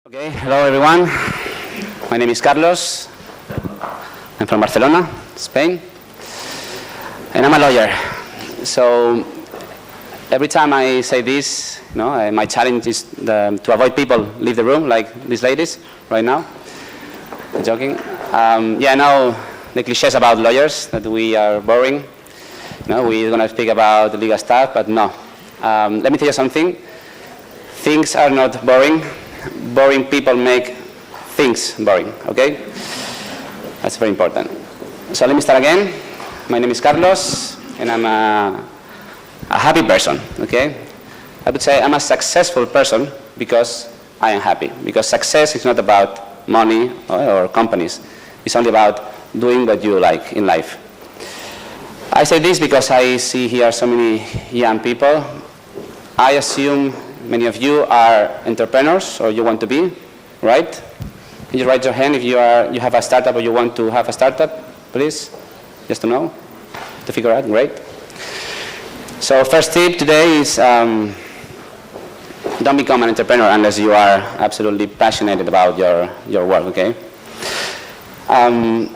Okay, hello everyone. My name is Carlos. I'm from Barcelona, Spain. And I'm a lawyer. So every time I say this, my challenge is to avoid people leave the room, like these ladies right now. I'm joking. I know the cliches about lawyers, that we are boring. We're going to speak about the legal stuff, but no. Let me tell you something. Things are not boring. Boring people make things boring, okay? That's very important. So let me start again. My name is Carlos, and I'm a happy person, okay? I would say I'm a successful person because I am happy. Because success is not about money or companies. It's only about doing what you like in life. I say this because I see here so many young people. I assume many of you are entrepreneurs, or you want to be, right? Can you raise your hand if you have a startup or you want to have a startup, please? Just to know, to figure out, great. So first tip today is don't become an entrepreneur unless you are absolutely passionate about your work, okay? By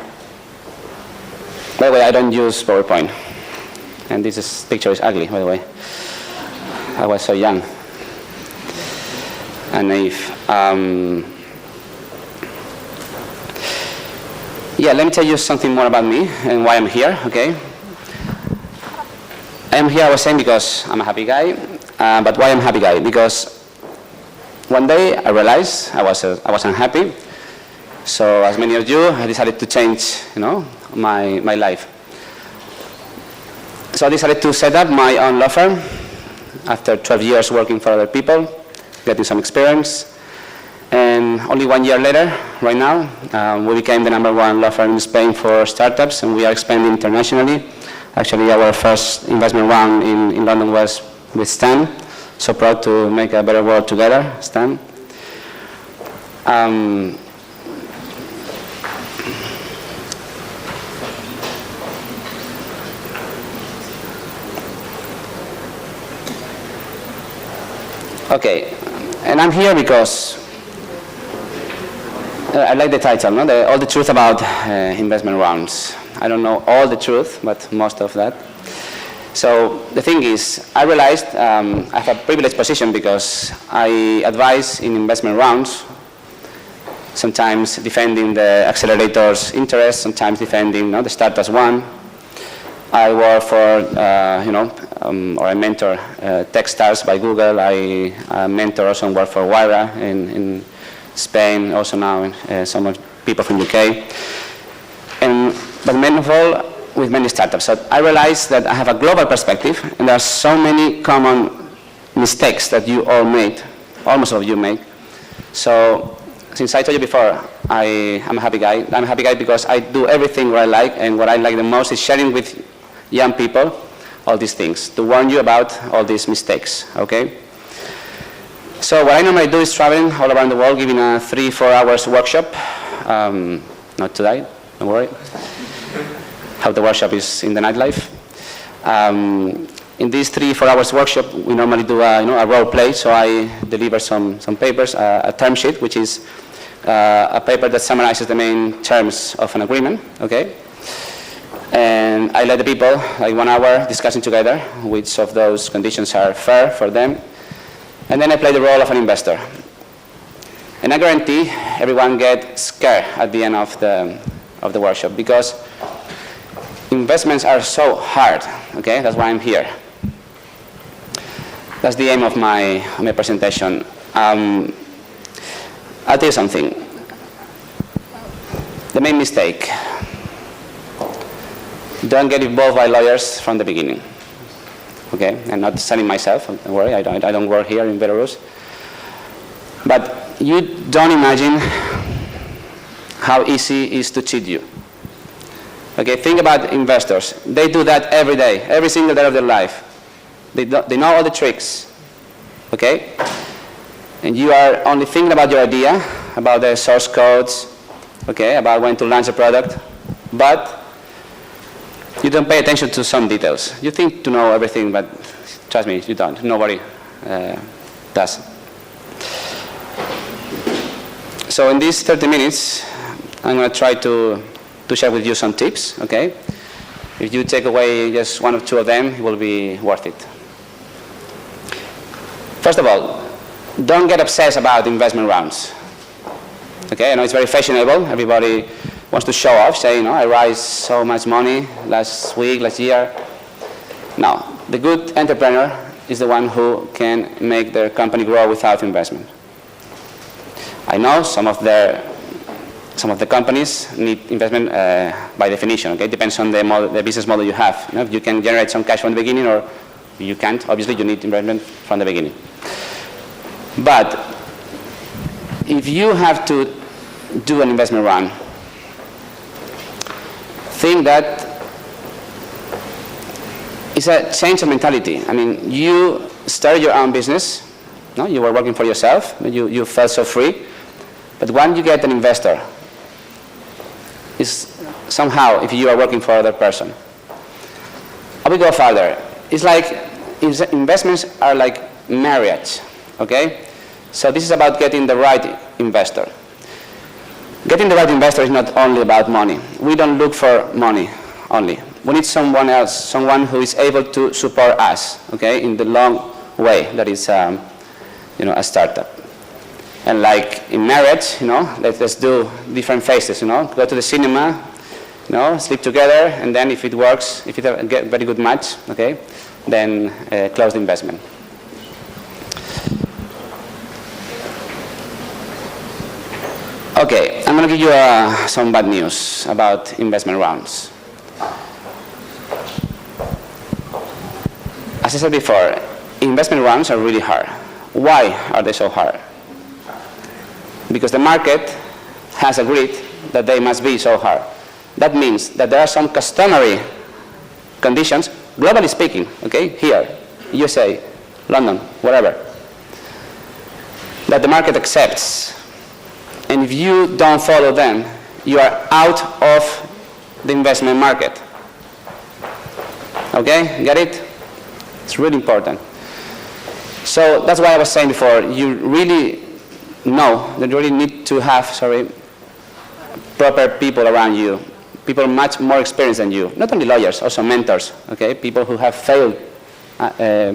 the way, I don't use PowerPoint. And this picture is ugly, by the way. I was so young and naive. Let me tell you something more about me and why I'm here, okay? I'm here, I was saying, because I'm a happy guy. But why I'm a happy guy? Because one day I realized I was unhappy. So as many of you, I decided to change, my life. So I decided to set up my own law firm after 12 years working for other people, getting some experience. And only 1 year later, right now, we became the #1 law firm in Spain for startups, and we are expanding internationally. Actually, our first investment round in London was with Stan. So proud to make a better world together, Stan. Okay, and I'm here because I like the title, all the truth about investment rounds. I don't know all the truth, but most of that. So the thing is, I realized I have a privileged position because I advise in investment rounds, sometimes defending the accelerator's interest, sometimes defending the startups one. I work for, or I mentor Techstars by Google. I mentor also and work for Wayra in Spain, also now some of people from UK. But main of all, with many startups. So I realized that I have a global perspective, and there are so many common mistakes that you all made, almost all of you make. So since I told you before, I'm a happy guy. I'm a happy guy because I do everything what I like, and what I like the most is sharing with young people all these things, to warn you about all these mistakes, okay? So what I normally do is traveling all around the world, giving a 3-4 hours workshop. Not today, don't worry. How the workshop is in the nightlife. In this 3-4 hours workshop, we normally do a role play. So I deliver some papers, a term sheet, which is a paper that summarizes the main terms of an agreement, okay? And I let the people, like 1 hour, discussing together which of those conditions are fair for them. And then I play the role of an investor. And I guarantee everyone gets scared at the end of the workshop, because investments are so hard, okay? That's why I'm here. That's the aim of my presentation. I'll tell you something. The main mistake: don't get involved by lawyers from the beginning. Okay, I'm not selling myself, don't worry, I don't work here in Belarus. But you don't imagine how easy it is to cheat you. Okay, think about investors. They do that every day, every single day of their life. They know all the tricks, okay? And you are only thinking about your idea, about the source codes, okay, about when to launch a product, but you don't pay attention to some details. You think to know everything, but trust me, you don't. Nobody does. So in these 30 minutes, I'm going to try to share with you some tips, okay? If you take away just one or two of them, it will be worth it. First of all, don't get obsessed about investment rounds. Okay, I know it's very fashionable. Everybody wants to show off, say, I raised so much money last week, last year. No, the good entrepreneur is the one who can make their company grow without investment. I know some of the companies need investment by definition. Okay, it depends on the business model you have. If you can generate some cash from the beginning, or you can't. Obviously, you need investment from the beginning. But if you have to do an investment round, think that it's a change of mentality. I mean, you started your own business. No, you were working for yourself. You felt so free. But when you get an investor, is somehow if you are working for another person. I will go further. It's like investments are like marriage, okay? So this is about getting the right investor. Getting the right investor is not only about money. We don't look for money only. We need someone else, someone who is able to support us, okay, in the long way that is, a startup. And like in marriage, let's do different phases, go to the cinema, sleep together, and then if it works, if it get very good match, okay, then close the investment. Okay, I'm going to give you some bad news about investment rounds. As I said before, investment rounds are really hard. Why are they so hard? Because the market has agreed that they must be so hard. That means that there are some customary conditions, globally speaking, okay, here, USA, London, whatever, that the market accepts. And if you don't follow them, you are out of the investment market. Okay, get it? It's really important. So that's why I was saying before, you really know that you really need to have, proper people around you, people much more experienced than you. Not only lawyers, also mentors, okay? People who have failed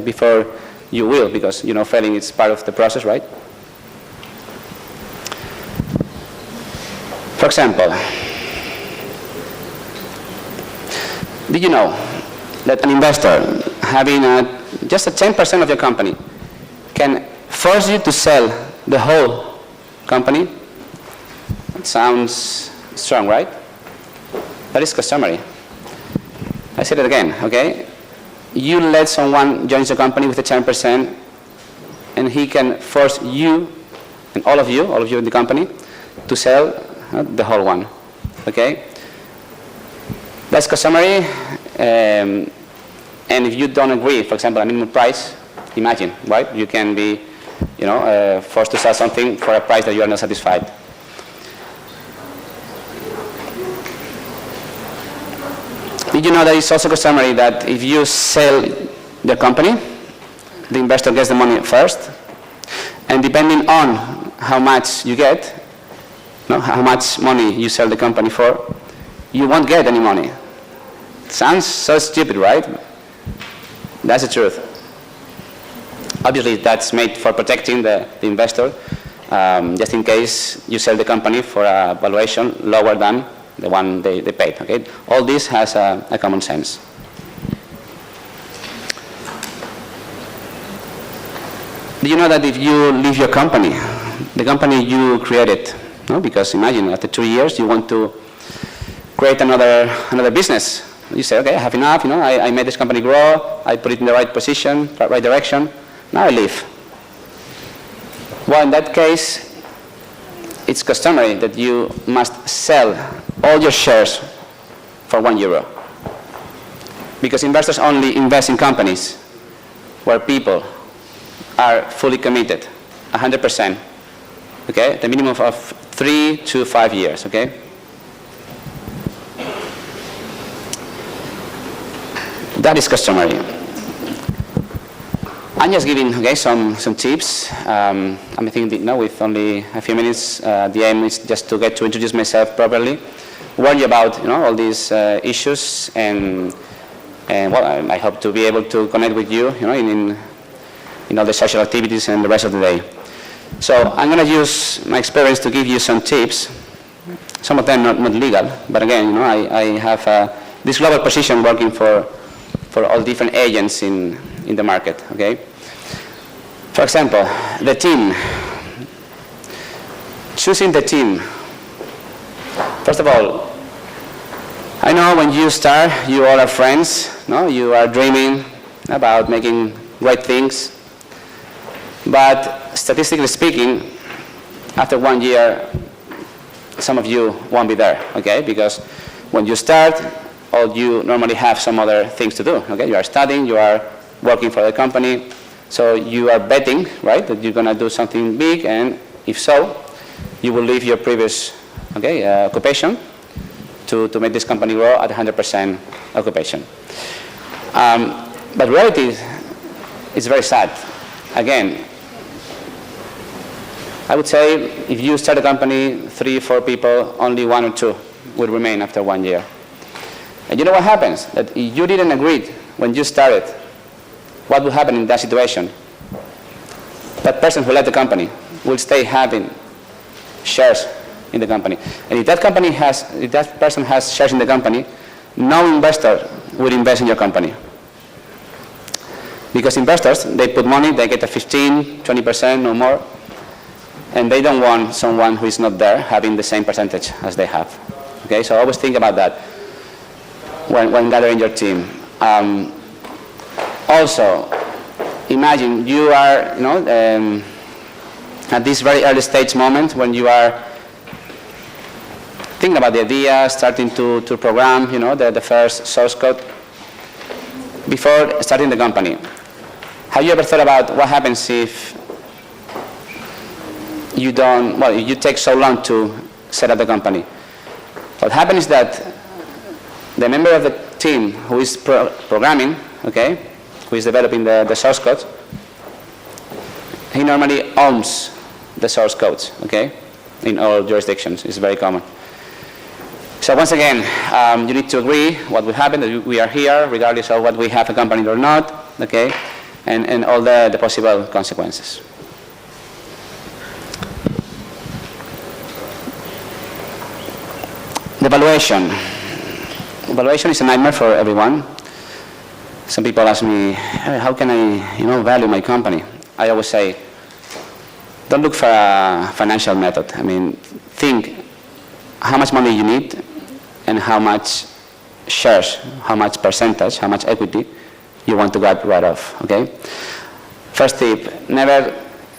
before you will, because, failing is part of the process, right? For example, did you know that an investor having just a 10% of your company can force you to sell the whole company? It sounds strong, right? That is customary. I said it again, okay? You let someone join your company with a 10%, and he can force you, and all of you in the company, to sell the whole one, okay? That's customary, and if you don't agree, for example, a minimum price, imagine, right? You can be, forced to sell something for a price that you are not satisfied. Did you know that it's also customary that if you sell the company, the investor gets the money first, and depending on how much you get, how much money you sell the company for, you won't get any money. Sounds so stupid, right? That's the truth. Obviously, that's made for protecting the investor, just in case you sell the company for a valuation lower than the one they paid. Okay? All this has a common sense. Do you know that if you leave your company, the company you created, because imagine after 2 years you want to create another business. You say, okay, I have enough, I made this company grow, I put it in the right position, right direction, now I leave. Well, in that case, it's customary that you must sell all your shares for €1. Because investors only invest in companies where people are fully committed, 100%, okay? The minimum of 3 to 5 years, okay? That is customary. I'm just giving some tips. I'm thinking with only a few minutes. The aim is just to get to introduce myself properly, warn you about all these issues, and well, I hope to be able to connect with you, in all the social activities and the rest of the day. So I'm going to use my experience to give you some tips. Some of them not legal, but again, I have this global position working for all different agents in the market, okay? For example, the team. Choosing the team. First of all, I know when you start, you all are friends, no? You are dreaming about making great things, but statistically speaking, after 1 year, some of you won't be there, okay? Because when you start, you normally have some other things to do, okay? You are studying, you are working for the company, so you are betting, right, that you're going to do something big, and if so, you will leave your previous occupation to make this company grow at 100% occupation. But reality is very sad. Again, I would say if you start a company, 3, 4 people, only 1 or 2 will remain after 1 year. And you know what happens? That if you didn't agree when you started, what will happen in that situation? That person who left the company will stay having shares in the company. And if that person has shares in the company, no investor will invest in your company. Because investors, they put money, they get a 15, 20%, no more, and they don't want someone who is not there having the same percentage as they have. Okay, so always think about that when gathering your team. Also, imagine you are, at this very early stage moment when you are thinking about the idea, starting to program, the first source code before starting the company. Have you ever thought about what happens if you take so long to set up the company? What happens is that the member of the team who is programming, who is developing the source code, he normally owns the source codes, in all jurisdictions. It's very common. So once again, you need to agree what will happen, that we are here, regardless of what we have accompanied or not, and all the possible consequences. The valuation. Valuation is a nightmare for everyone. Some people ask me, how can I value my company? I always say, don't look for a financial method. Think how much money you need and how much shares, how much percentage, how much equity you want to get rid of, First tip, never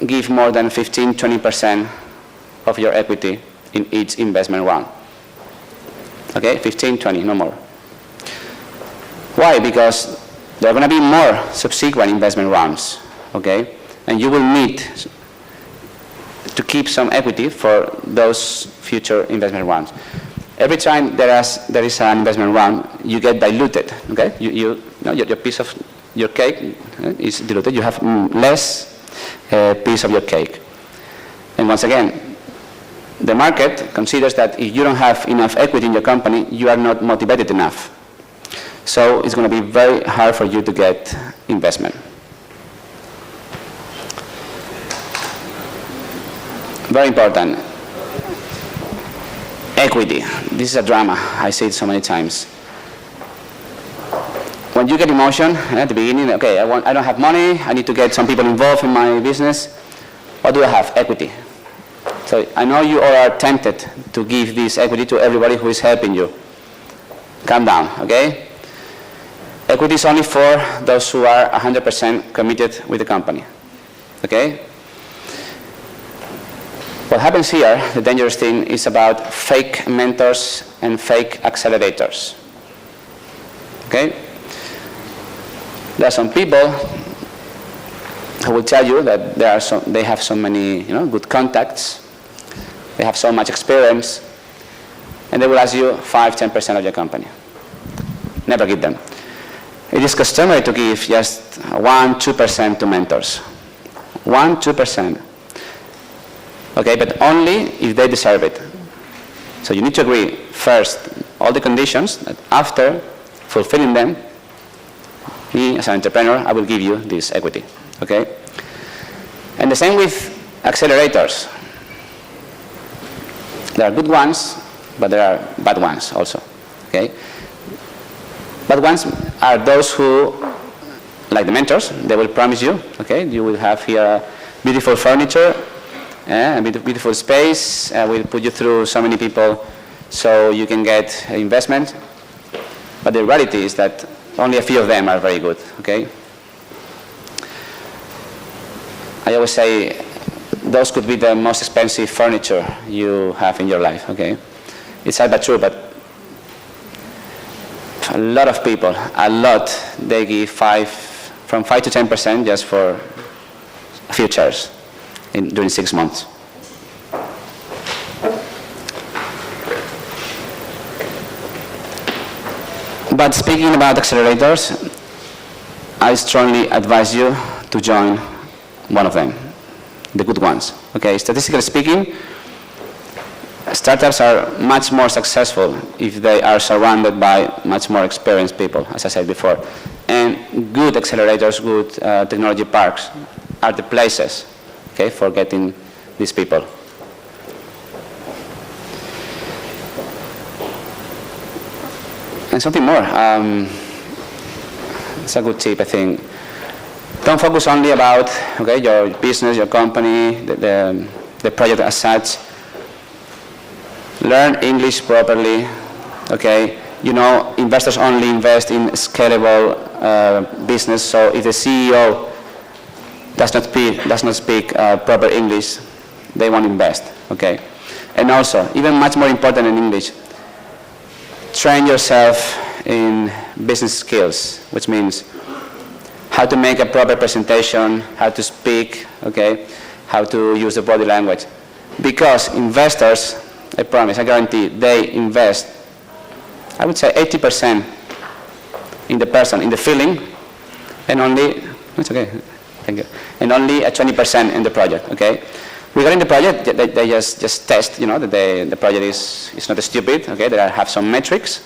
give more than 15, 20% of your equity in each investment round. 15, 20, no more. Why? Because there are going to be more subsequent investment rounds, and you will need to keep some equity for those future investment rounds. Every time there is an investment round, you get diluted, your piece of your cake is diluted. You have less piece of your cake. And once again, the market considers that if you don't have enough equity in your company, you are not motivated enough. So it's going to be very hard for you to get investment. Very important. Equity. This is a drama. I say it so many times. When you get emotion at the beginning, I don't have money, I need to get some people involved in my business. What do I have? Equity. So I know you all are tempted to give this equity to everybody who is helping you. Calm down, Equity is only for those who are 100% committed with the company, What happens here, the dangerous thing, is about fake mentors and fake accelerators, There are some people who will tell you that they have so many good contacts, they have so much experience, and they will ask you 5-10% of your company. Never give them. It is customary to give just 1-2% to mentors. 1-2%. Okay, but only if they deserve it. So you need to agree first all the conditions that after fulfilling them, me as an entrepreneur, I will give you this equity. Okay? And the same with accelerators. There are good ones, but there are bad ones also. Okay? Bad ones are those who, like the mentors, they will promise you, okay, you will have here beautiful furniture, a beautiful space, we'll put you through so many people so you can get investment. But the reality is that only a few of them are very good, okay? I always say those could be the most expensive furniture you have in your life, okay? It's sad but true, but a lot of people, they give from 5 to 10% just for a few chairs during 6 months. But speaking about accelerators, I strongly advise you to join one of them, the good ones. Okay, statistically speaking, startups are much more successful if they are surrounded by much more experienced people, as I said before. And good accelerators, good technology parks are the places, okay, for getting these people. And something more, it's a good tip, I think. Don't focus only about, okay, your business, your company, the project as such. Learn English properly, okay? You know, investors only invest in scalable business, so if the CEO does not speak proper English, they won't invest, okay? And also, even much more important than English, train yourself in business skills, which means how to make a proper presentation, how to speak, okay? How to use the body language. Because investors, I promise, I guarantee, they invest, I would say 80% in the person, in the feeling, and only, it's okay, thank you, and only 20% in the project, okay? Regarding the project, they just test, you know, that the project is not stupid, okay? They have some metrics,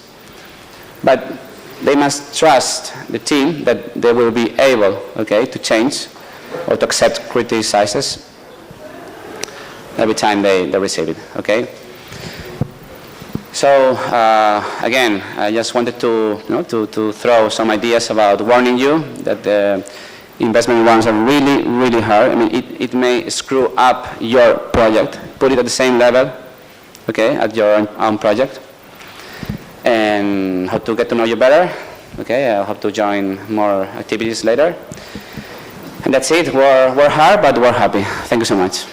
but they must trust the team that they will be able, okay, to change or to accept criticizes every time they receive it, okay? So again, I just wanted to, you know, to throw some ideas about warning you that the investment rounds are really, really hard. I mean, it may screw up your project. Put it at the same level, okay, at your own project. And how to get to know you better, okay? I hope to join more activities later. And that's it. We're hard, but we're happy. Thank you so much.